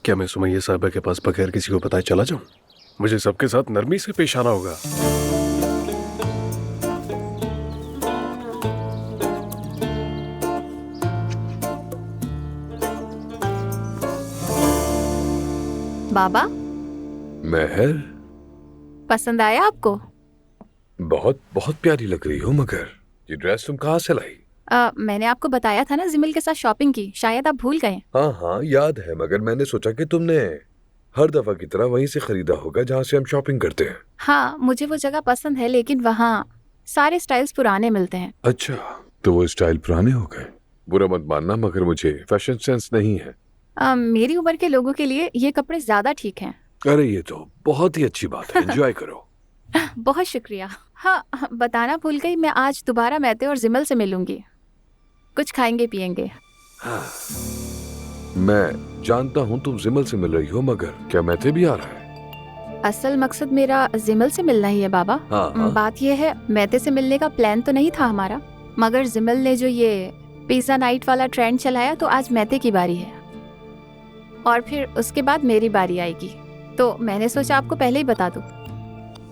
क्या मैं सुमैया साहिबा के पास बगैर किसी को बताए चला जाऊं? मुझे सबके साथ नरमी से पेश आना होगा। बाबा, महर, पसंद आया आपको? बहुत बहुत प्यारी लग रही हो, मगर ये ड्रेस तुम कहाँ से लाई? मैंने आपको बताया था ना, जिमिल के साथ शॉपिंग की, शायद आप भूल गए। हाँ हाँ याद है, मगर मैंने सोचा कि तुमने हर दफा की तरह वहीं से खरीदा होगा जहाँ से हम शॉपिंग करते हैं। हाँ, मुझे वो जगह पसंद है, लेकिन वहाँ सारे स्टाइल्स पुराने मिलते हैं। अच्छा, तो वो स्टाइल पुराने हो गए। बुरा मत मानना, मगर मुझे फैशन सेंस नहीं है। मेरी उम्र के लोगों के लिए ये कपड़े ज्यादा ठीक हैं। अरे ये तो बहुत ही अच्छी बात है, एंजॉय करो। बहुत शुक्रिया। हाँ, बताना भूल गई, मैं आज दोबारा मैते और जिमल से मिलूंगी। कुछ खाएंगे पिएंगे। हाँ, मैं जानता हूँ तुम जिमल से मिल रही हो, मगर क्या मैथे भी आ रहा है? असल मकसद मेरा जिमल से मिलना ही है बाबा। हाँ। बात यह है, मैते से मिलने का प्लान तो नहीं था हमारा, मगर जिमल ने जो ये पिज्जा नाइट वाला ट्रेंड चलाया, तो आज मैते की बारी है और फिर उसके बाद मेरी बारी आएगी, तो मैंने सोचा आपको पहले ही बता दूं।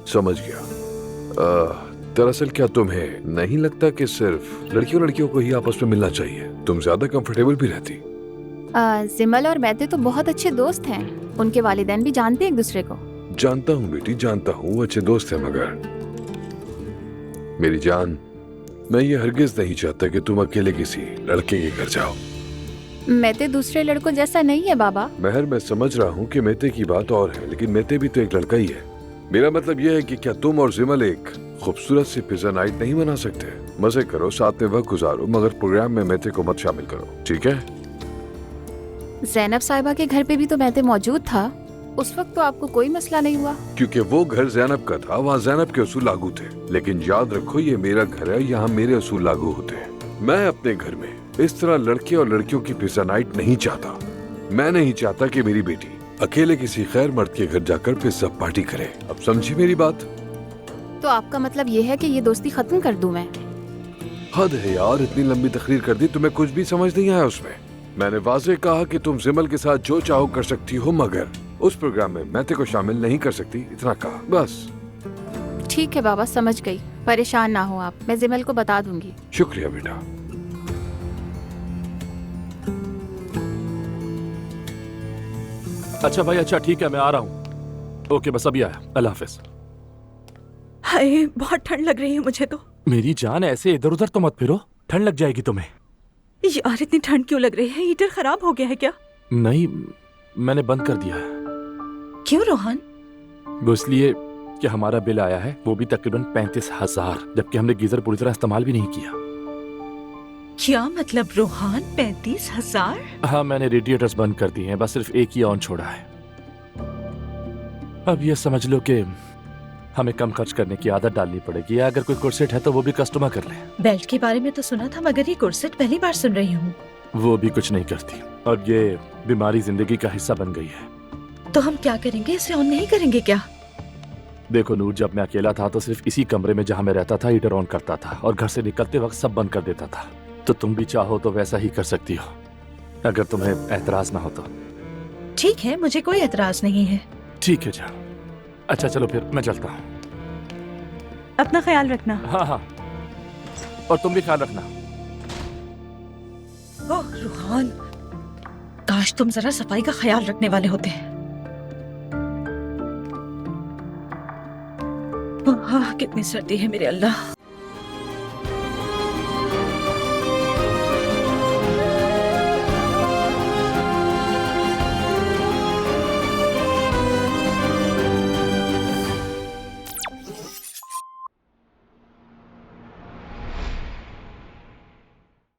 समझ गया। दरअसल क्या तुम्हें नहीं लगता कि सिर्फ लड़कियों लड़कियों को ही आपस में मिलना चाहिए? तुम ज्यादा कंफर्टेबल भी रहती। जिमल और मैते तो बहुत अच्छे दोस्त हैं, उनके वालिदैन भी जानते हैं एक दूसरे को। जानता हूँ बेटी, जानता हूँ वो अच्छे दोस्त हैं, मगर मेरी जान, मैं ये हरगिज नहीं चाहता कि तुम अकेले किसी लड़के के घर जाओ। मैते दूसरे लड़कों जैसा नहीं है बाबा। महर, मैं समझ रहा हूँ कि मेते की बात और है, लेकिन मेते भी तो एक लड़का ही है। मेरा मतलब यह है कि क्या तुम और जिमल एक खूबसूरत सी पिज्जा नाइट नहीं बना सकते? मजे करो, साथ में वक्त गुजारो, मगर प्रोग्राम में मेते को मत शामिल करो, ठीक है? ज़ैनब साहिबा के घर पे भी तो मैते मौजूद था, उस वक्त तो आपको कोई मसला नहीं हुआ। क्योंकि वो घर ज़ैनब का था, वहाँ ज़ैनब के उसूल लागू थे। लेकिन याद रखो, ये मेरा घर है, यहाँ मेरे उसूल लागू होते हैं। मैं अपने घर में इस तरह लड़के और लड़कियों की पिज्जा नाइट नहीं चाहता। मैं नहीं चाहता कि मेरी बेटी अकेले किसी खैर मर्द के घर जाकर पिज्जा पार्टी करे। अब समझी मेरी बात? तो आपका मतलब ये है कि ये दोस्ती खत्म कर दूं मैं? हद है यार, इतनी लंबी तकरीर कर दी, तुम्हें कुछ भी समझ नहीं आया उसमें। मैंने वाज़ेह कहा कि तुम जिमल के साथ जो चाहो कर सकती हो, मगर उस प्रोग्राम में मैते को शामिल नहीं कर सकती, इतना कहा बस। ठीक है बाबा, समझ गई, परेशान ना हो आप, मैं जिमल को बता दूंगी। शुक्रिया बेटा। अच्छा भाई, अच्छा ठीक है, मैं आ रहा हूँ। ओके, बस अभी आया, अल्लाह हाफिज। हाय, बहुत ठंड लग रही है मुझे तो। मेरी जान, ऐसे इधर उधर तो मत फिरो, ठंड लग जाएगी तुम्हें। यार इतनी ठंड क्यों लग रही है? हीटर खराब हो गया है क्या? नहीं, मैंने बंद कर दिया है। क्यों रोहन? वो इसलिए कि हमारा बिल आया है, वो भी तकरीबन 35,000, जबकि हमने गीजर पूरी तरह इस्तेमाल भी नहीं किया। क्या मतलब रोहन, 35,000? हाँ, मैंने रेडिएटर्स बंद कर दिए हैं, बस सिर्फ एक ही ऑन छोड़ा है। अब ये समझ लो कि हमें कम खर्च करने की आदत डालनी पड़ेगी, या अगर कोई कुर्सेट है तो वो भी कस्टमर कर ले। बेल्ट के बारे में तो सुना था, मगर ये कुर्सेट पहली बार सुन रही हूँ। वो भी कुछ नहीं करती, अब ये बीमारी जिंदगी का हिस्सा बन गई है। तो हम क्या करेंगे? इसे ऑन नहीं करेंगे क्या? देखो नूर, जब मैं अकेला था तो सिर्फ इसी कमरे में जहाँ मैं रहता था हीटर ऑन करता था, और घर से निकलते वक्त सब बंद कर देता था। तो तुम भी चाहो तो वैसा ही कर सकती हो, अगर तुम्हें एतराज ना हो तो। ठीक है, मुझे कोई एतराज नहीं है। ठीक है जा। अच्छा चलो फिर मैं चलता हूँ। अपना ख्याल रखना। हाँ हाँ, और तुम भी ख्याल रखना। ओह रोहन, काश तुम जरा सफाई का ख्याल रखने वाले होते। कितनी सर्दी है मेरे अल्लाह।